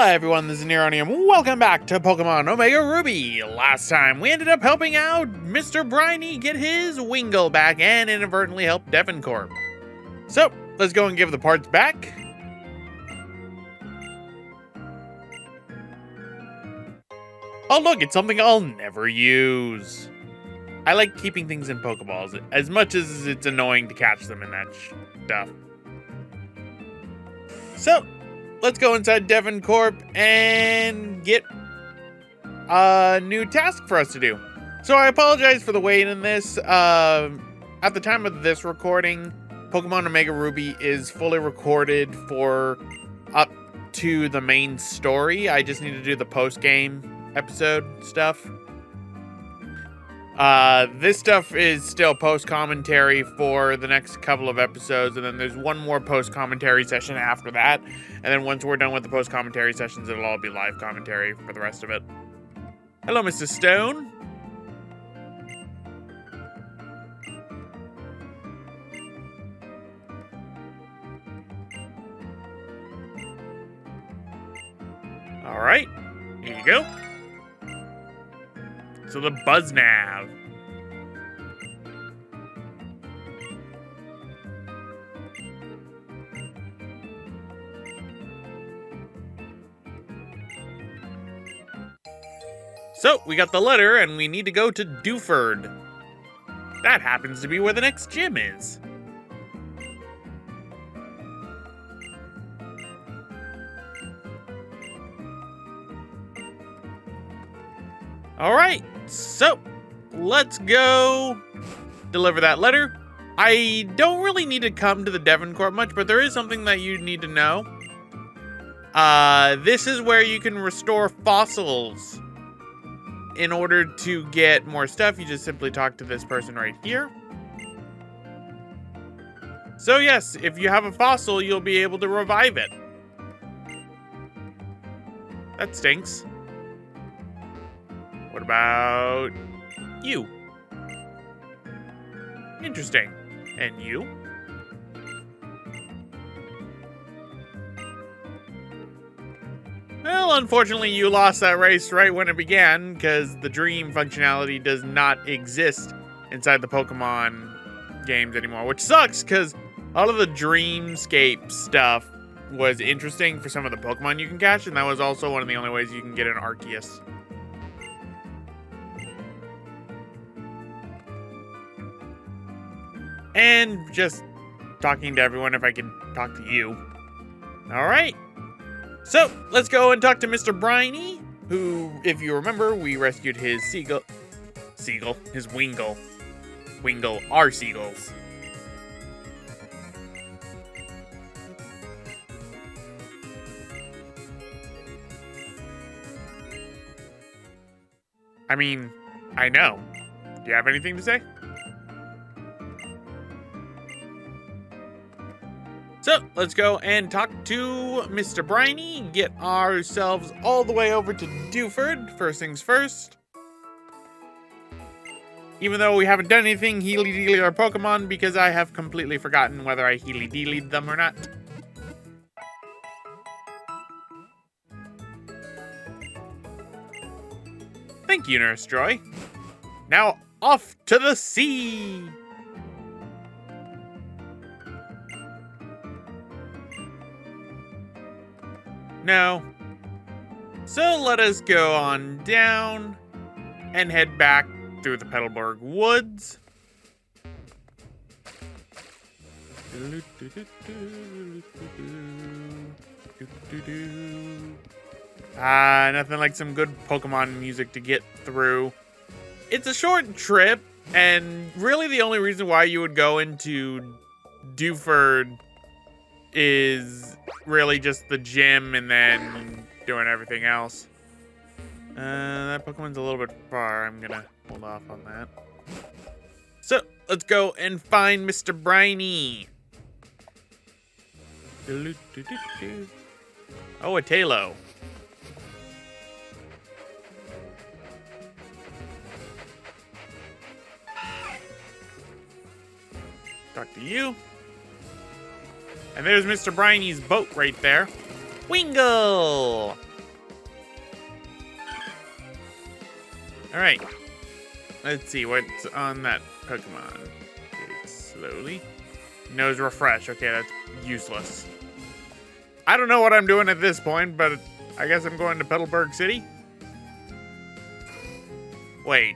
Hi everyone, this is Neronium. Welcome back to Pokemon Omega Ruby. Last time, we ended up helping out Mr. Briny get his Wingull back and inadvertently help Dewford. So, let's go and give the parts back. Oh look, it's something I'll never use. I like keeping things in Pokeballs, as much as it's annoying to catch them in that stuff. So, let's go inside Dewford and get a new task for us to do. So I apologize for the wait in this. At the time of this recording, Pokemon Omega Ruby is fully recorded for up to the main story. I just need to do the post-game episode stuff. This stuff is still post-commentary for the next couple of episodes, and then there's one more post-commentary session after that. And then once we're done with the post-commentary sessions, it'll all be live commentary for the rest of it. Hello, Mr. Stone. All right, here you go. So the Buzznav. So, we got the letter, and we need to go to Dewford. That happens to be where the next gym is. Alright, so, let's go deliver that letter. I don't really need to come to the Dewford much, but there is something that you need to know. This is where you can restore fossils. In order to get more stuff, you just simply talk to this person right here. So yes, if you have a fossil, you'll be able to revive it. That stinks. What about you? Interesting. And you? Well, unfortunately, you lost that race right when it began, because the dream functionality does not exist inside the Pokemon games anymore, which sucks, because all of the dreamscape stuff was interesting for some of the Pokemon you can catch, and that was also one of the only ways you can get an Arceus. And just talking to everyone if I can talk to you. Alright. So, let's go and talk to Mr. Briny, who, if you remember, we rescued his his Wingull. Wingull are seagulls. I mean, I know. Do you have anything to say? So, let's go and talk to Mr. Briny, get ourselves all the way over to Dewford, first things first. Even though we haven't done anything healy-dealy our Pokemon, because I have completely forgotten whether I healy-dealied them or not. Thank you, Nurse Joy. Now, off to the sea! No. So let us go on down and head back through the Petalburg Woods. Nothing like some good Pokemon music to get through. It's a short trip, and really the only reason why you would go into Dewford is really just the gym and then doing everything else. That Pokemon's a little bit far. I'm gonna hold off on that. So, let's go and find Mr. Briny. Oh, a Tailo. Talk to you. And there's Mr. Briny's boat right there. Wingull! Alright. Let's see what's on that Pokemon. Okay, slowly. Nose refresh. Okay, that's useless. I don't know what I'm doing at this point, but I guess I'm going to Petalburg City. Wait.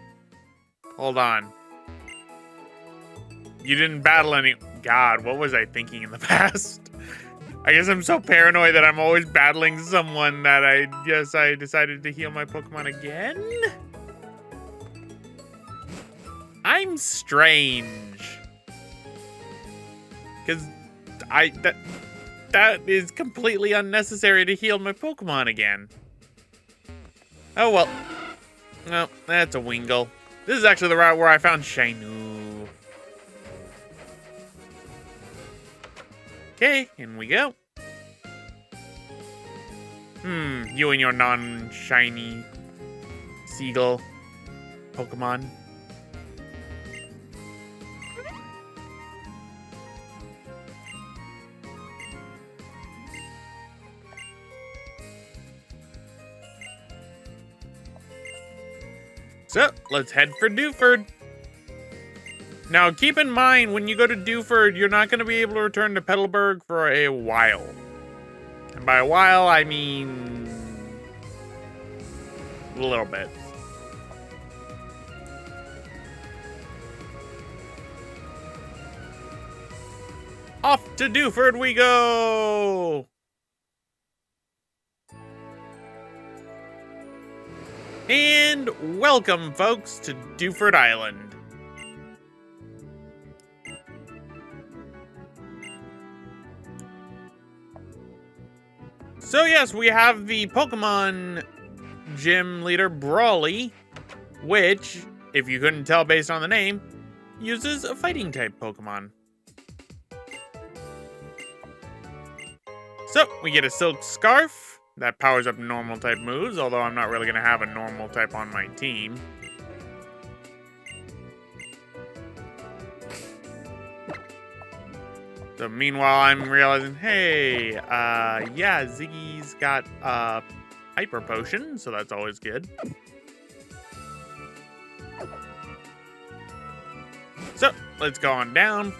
Hold on. You didn't battle any... God, what was I thinking in the past? I guess I'm so paranoid that I'm always battling someone that I decided to heal my Pokemon again? I'm strange. Because that is completely unnecessary to heal my Pokemon again. Oh well. No, that's a Wingull. This is actually the route where I found Shainu. Okay, in we go. You and your non-shiny seagull Pokemon. So, let's head for Dewford. Now, keep in mind, when you go to Dewford, you're not going to be able to return to Petalburg for a while. And by a while, I mean... a little bit. Off to Dewford we go! And welcome, folks, to Dewford Island. So yes, we have the Pokemon gym leader Brawly, which, if you couldn't tell based on the name, uses a fighting type Pokemon. So we get a Silk Scarf that powers up normal type moves, although I'm not really going to have a normal type on my team. So meanwhile, I'm realizing, hey, yeah, Ziggy's got Hyper Potion, so that's always good. So, let's go on down.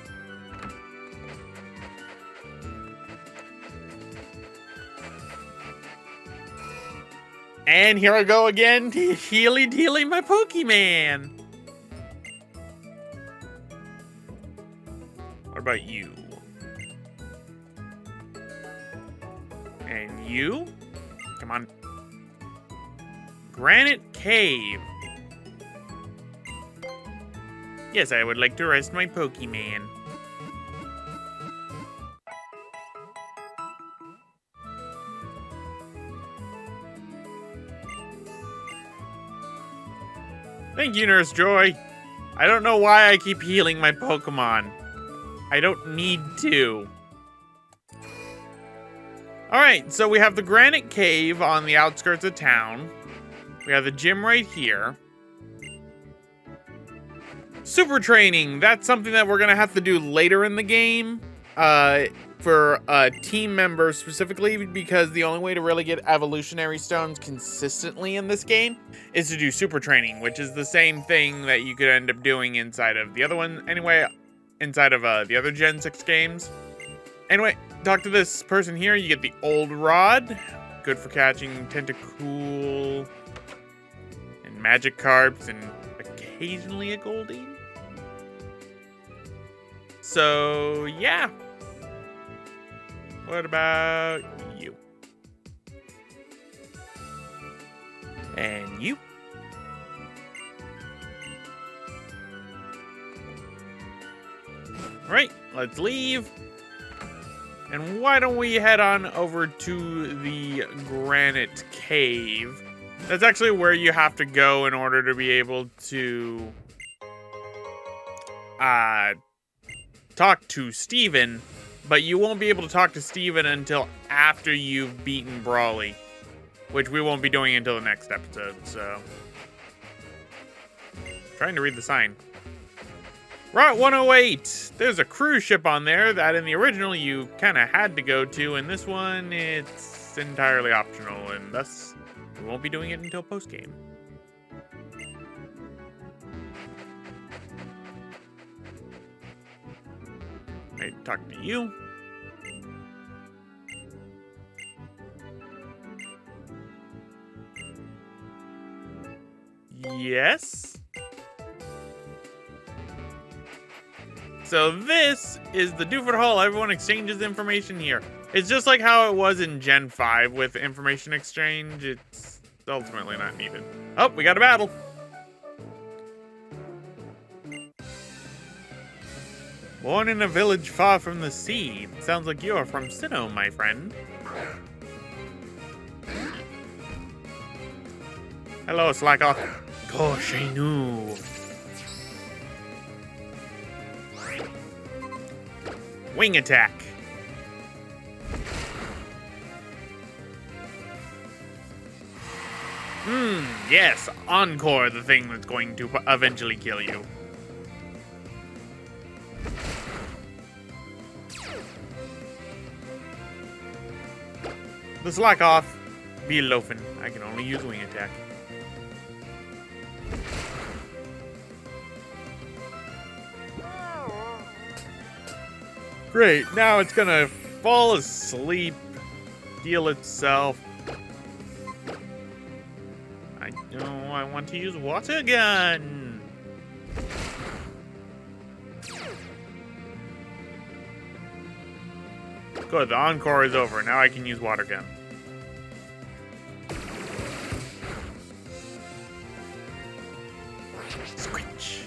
And here I go again, healing my Pokemon. What about you? And you? Come on. Granite Cave. Yes, I would like to rest my Pokemon. Thank you, Nurse Joy. I don't know why I keep healing my Pokemon. I don't need to. Alright, so we have the Granite Cave on the outskirts of town. We have the gym right here. Super training. That's something that we're going to have to do later in the game. For team members specifically, because the only way to really get evolutionary stones consistently in this game is to do super training, which is the same thing that you could end up doing inside of the other one. Anyway, inside of the other Gen 6 games. Anyway, talk to this person here. You get the old rod. Good for catching Tentacool and Magikarps and occasionally a Goldie. So, yeah. What about you? And you? Right, let's leave. And why don't we head on over to the Granite Cave? That's actually where you have to go in order to be able to talk to Steven. But you won't be able to talk to Steven until after you've beaten Brawly, which we won't be doing until the next episode, so. Trying to read the sign. Route 108. There's a cruise ship on there that in the original you kind of had to go to. In this one, it's entirely optional, and thus we won't be doing it until post-game. I talk to you. Yes. So this is the Dewford Hall. Everyone exchanges information here. It's just like how it was in Gen 5 with information exchange. It's ultimately not needed. Oh, we got a battle. Born in a village far from the sea. Sounds like you're from Sinnoh, my friend. Hello, Slackoff. Gosh, I knew. Wing attack. Yes, Encore, the thing that's going to eventually kill you. The slack off. Be loafing. I can only use wing attack. Great, now it's gonna fall asleep, heal itself. I want to use water gun. Good, the encore is over. Now I can use water gun. Screech.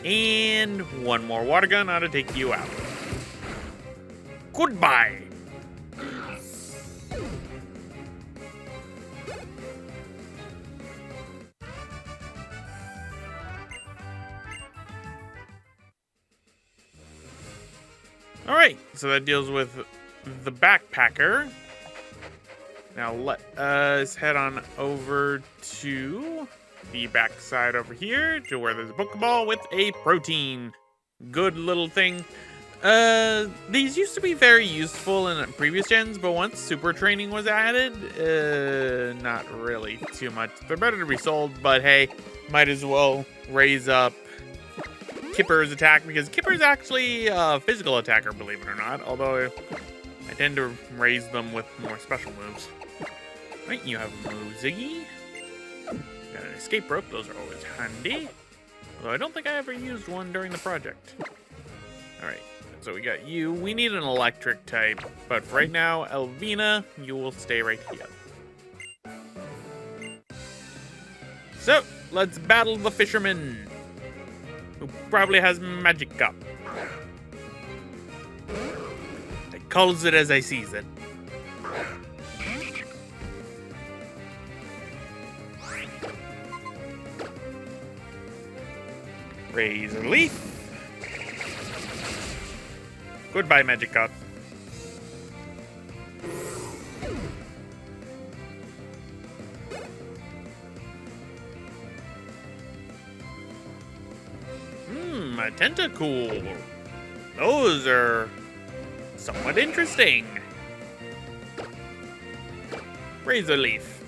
And one more water gun ought to take you out. Goodbye. Alright, so that deals with the backpacker. Now let us head on over to the backside over here to where there's a Pokeball with a protein. Good little thing. These used to be very useful in previous gens, but once super training was added, not really too much. They're better to be sold, but hey, might as well raise up Kipper's attack, because Kipper's actually a physical attacker, believe it or not, although I tend to raise them with more special moves. Right, you have a move, Ziggy. Got an escape rope, those are always handy. Although I don't think I ever used one during the project. Alright, so we got you. We need an electric type, but for right now, Elvina, you will stay right here. So, let's battle the Fisherman, who probably has magic up. I calls it as I sees it. Razor Leaf. Goodbye, Magikarp. A Tentacool. Those are somewhat interesting. Razor Leaf.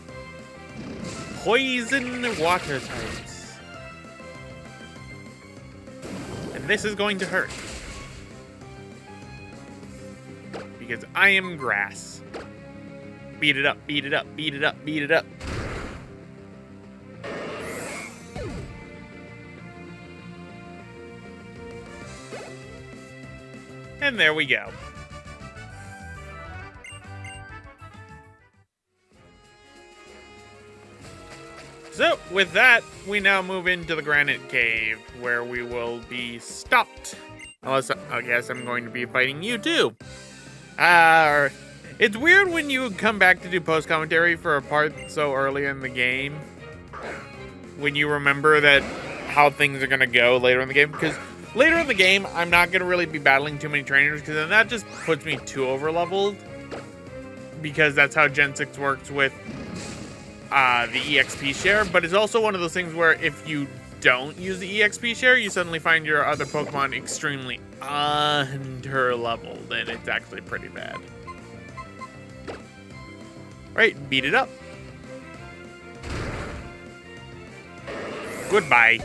Poison water types. And this is going to hurt. Because I am grass. Beat it up, beat it up, beat it up, beat it up. And there we go. So, with that, we now move into the Granite Cave, where we will be stopped. Unless, I guess I'm going to be fighting you too. It's weird when you come back to do post-commentary for a part so early in the game. When you remember that how things are going to go later in the game. Because later in the game, I'm not going to really be battling too many trainers, because then that just puts me too over-leveled. Because that's how Gen 6 works with the EXP share. But it's also one of those things where if you don't use the EXP share, you suddenly find your other Pokemon extremely under-leveled, and it's actually pretty bad. Right, beat it up. Goodbye.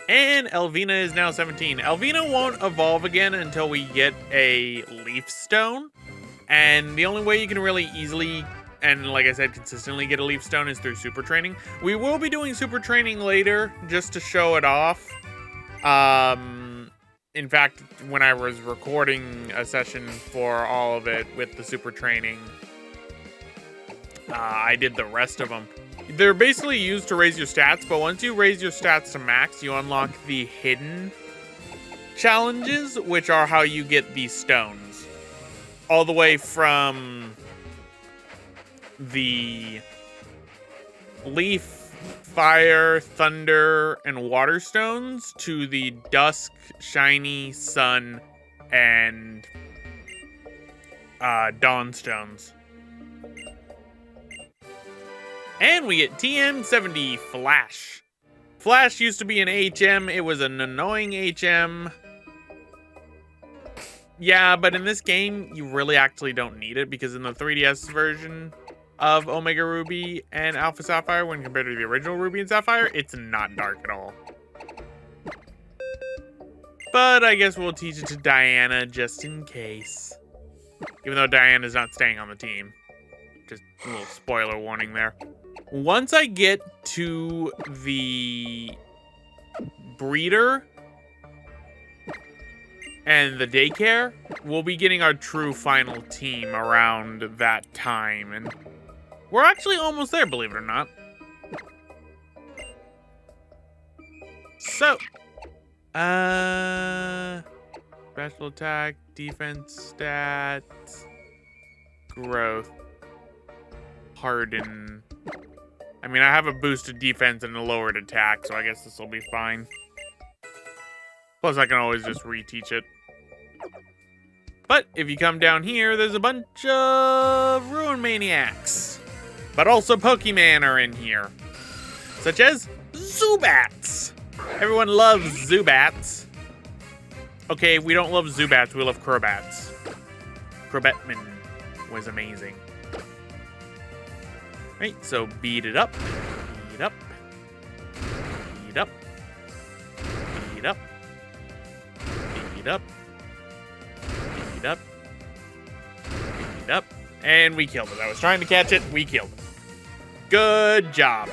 And Elvina is now 17. Elvina won't evolve again until we get a leaf stone. And the only way you can really easily, and like I said, consistently get a leaf stone is through super training. We will be doing super training later just to show it off. In fact, when I was recording a session for all of it with the super training, I did the rest of them. They're basically used to raise your stats, but once you raise your stats to max, you unlock the hidden challenges, which are how you get these stones. All the way from the leaf, fire, thunder, and water stones to the dusk, shiny, sun, and dawn stones. And we get TM70 Flash. Flash used to be an HM. It was an annoying HM. Yeah, but in this game, you really actually don't need it because in the 3DS version of Omega Ruby and Alpha Sapphire, when compared to the original Ruby and Sapphire, it's not dark at all. But I guess we'll teach it to Diana just in case. Even though Diana's not staying on the team. Just a little spoiler warning there. Once I get to the breeder and the daycare, we'll be getting our true final team around that time. And we're actually almost there, believe it or not. So, special attack, defense stats, growth, harden. I mean, I have a boosted defense and a lowered attack, so I guess this will be fine. Plus, I can always just reteach it. But if you come down here, there's a bunch of Ruin Maniacs. But also Pokemon are in here. Such as Zubats. Everyone loves Zubats. Okay, we don't love Zubats, we love Crobats. Crobetman was amazing. Right, so beat it up, beat up, beat up, beat up, beat up, beat up, beat up, and we killed it. I was trying to catch it, we killed it. Good job.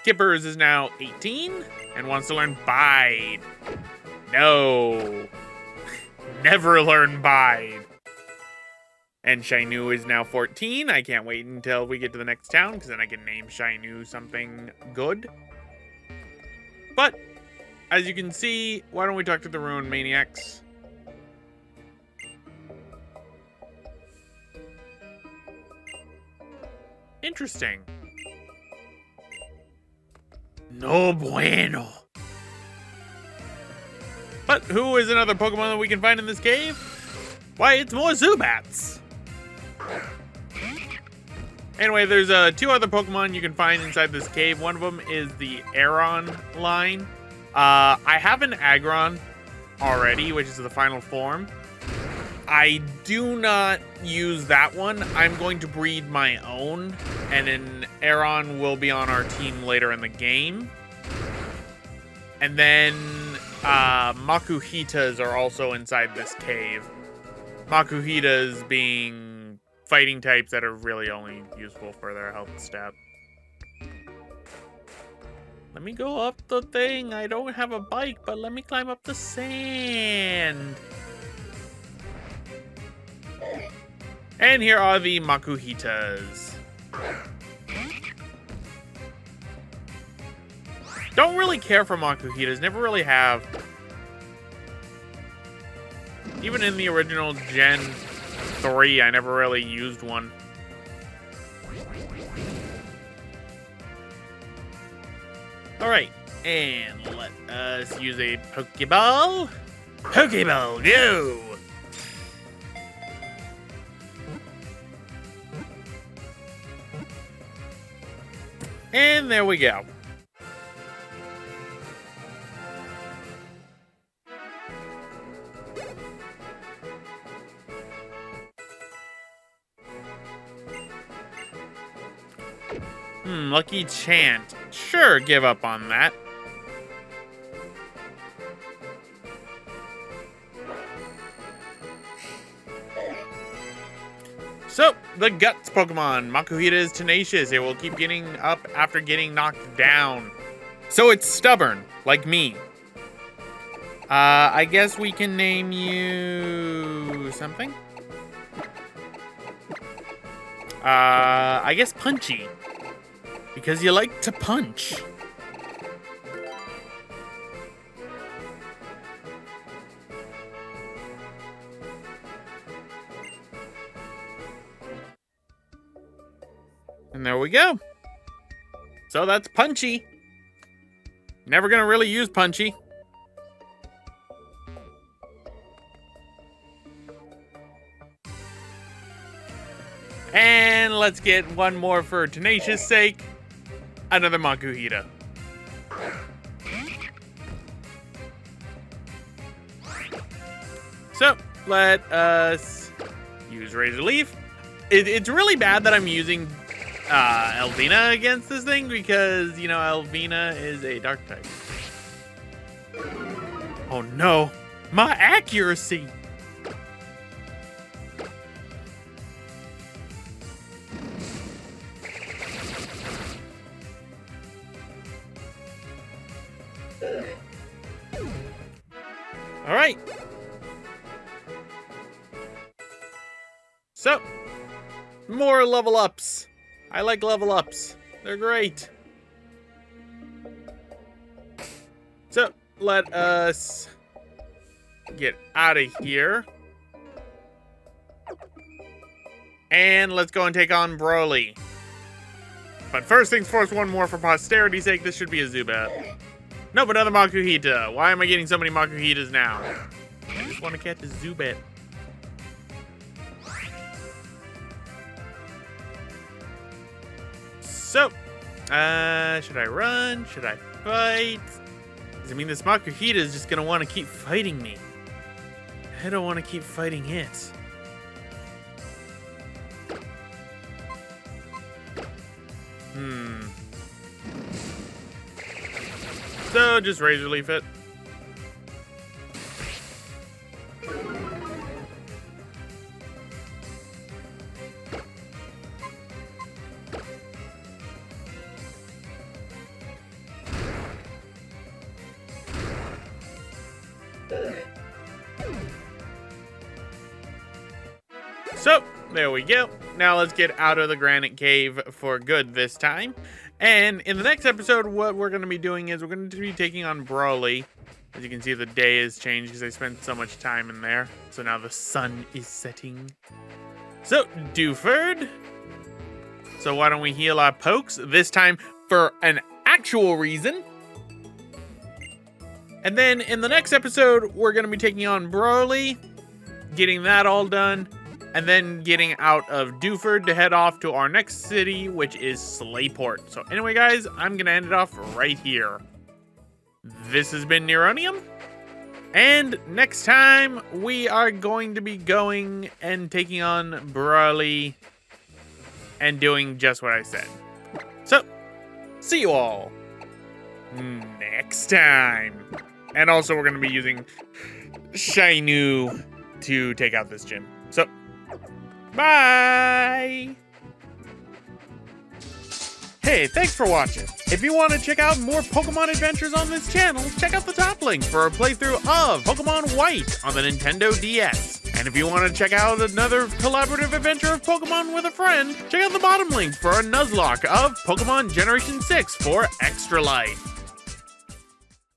Kippers is now 18 and wants to learn Bide. No. Never learn Bide. And Shainu is now 14. I can't wait until we get to the next town, because then I can name Shainu something good. But, as you can see, why don't we talk to the Ruin Maniacs? Interesting. No bueno. But who is another Pokemon that we can find in this cave? Why, it's more Zubats. Anyway, there's two other Pokemon you can find inside this cave. One of them is the Aron line. I have an Aggron already, which is the final form. I do not use that one. I'm going to breed my own, and an Aron will be on our team later in the game. And then Makuhitas are also inside this cave. Makuhitas being fighting types that are really only useful for their health stat. Let me go up the thing. I don't have a bike, but let me climb up the sand. And here are the Makuhitas. Don't really care for Makuhitas. Never really have. Even in the original Gen 3, I never really used one. Alright, and let us use a Pokeball. Pokeball, go! And there we go. Lucky chant. Sure, give up on that. So, the Guts Pokemon. Makuhita is tenacious. It will keep getting up after getting knocked down. So it's stubborn, like me. I guess we can name you something. I guess Punchy. Because you like to punch. And there we go. So that's Punchy. Never gonna really use Punchy. And let's get one more for tenacious sake. Another Makuhita. So let us use Razor Leaf. It's really bad that I'm using Elvina against this thing because, you know, Elvina is a dark type. Oh no, my accuracy! All right. So, more level ups. I like level ups. They're great. So, let us get out of here. And let's go and take on Broly. But first things first, one more for posterity's sake. This should be a Zubat. Nope, another Makuhita. Why am I getting so many Makuhitas now? I just want to catch a Zubat. So, should I run? Should I fight? Does it mean this Makuhita is just gonna want to keep fighting me? I don't want to keep fighting it. So, just Razor Leaf it. So, there we go. Now let's get out of the Granite Cave for good this time. And in the next episode, what we're going to be doing is we're going to be taking on Broly. As you can see, the day has changed because I spent so much time in there. So now the sun is setting. So, Dewford. So why don't we heal our pokes? This time for an actual reason. And then in the next episode, we're going to be taking on Broly. Getting that all done. And then getting out of Dewford to head off to our next city, which is Slayport. So anyway, guys, I'm going to end it off right here. This has been Neronium. And next time, we are going to be going and taking on Broly and doing just what I said. So, see you all next time. And also, we're going to be using Shainu to take out this gym. So, bye! Hey, thanks for watching. If you want to check out more Pokemon adventures on this channel, check out the top link for a playthrough of Pokemon White on the Nintendo DS. And if you want to check out another collaborative adventure of Pokemon with a friend, check out the bottom link for a Nuzlocke of Pokemon Generation 6 for extra life.